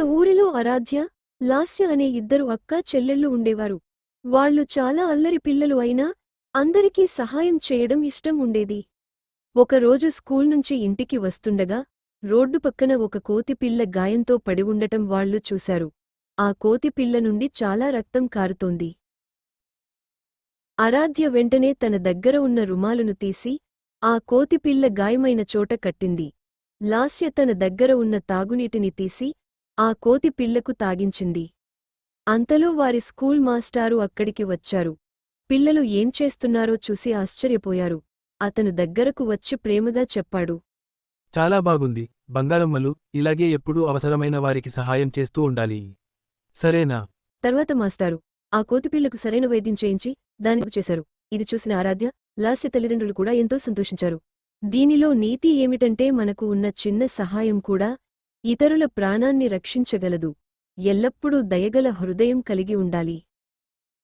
ఊరిలో ఆరాధ్య, లాస్య అనే ఇద్దరు అక్కా చెల్లెళ్ళు ఉండేవారు. వాళ్ళు చాలా అల్లరి పిల్లలు అయినా అందరికీ సహాయం చేయడం ఇష్టం ఉండేది. ఒకరోజు స్కూల్ నుంచి ఇంటికి వస్తుండగా రోడ్డు పక్కన ఒక కోతిపిల్ల గాయంతో పడి ఉండటం వాళ్ళు చూశారు. ఆ కోతిపిల్ల నుండి చాలా రక్తం కారుతోంది. ఆరాధ్య వెంటనే తన దగ్గర ఉన్న రుమాలును తీసి ఆ కోతిపిల్ల గాయమైన చోట కట్టింది. లాస్య తన దగ్గర ఉన్న తాగునీటిని తీసి ఆ కోతిపిల్లకు తాగించింది. అంతలో వారి స్కూల్ మాస్టారు అక్కడికి వచ్చారు. పిల్లలు ఏం చేస్తున్నారో చూసి ఆశ్చర్యపోయారు. అతను దగ్గరకు వచ్చి ప్రేమగా చెప్పాడు. చాలా బాగుంది బంగారమ్మలు, ఇలాగే ఎప్పుడూ అవసరమైన వారికి సహాయం చేస్తూ ఉండాలి. సరేనా? తర్వాత మాస్టారు ఆ కోతిపిల్లకు సరైన వైద్యం చేయించి దాన్ని చేశారు. ఇది చూసిన ఆరాధ్య, లాస్య తల్లిదండ్రులు కూడా ఎంతో సంతోషించారు. దీనిలో నీతి ఏమిటంటే మనకు ఉన్న చిన్న సహాయం కూడా ఇతరుల ప్రాణాన్ని రక్షించగలదు. ఎల్లప్పుడూ దయగల హృదయం కలిగి ఉండాలి.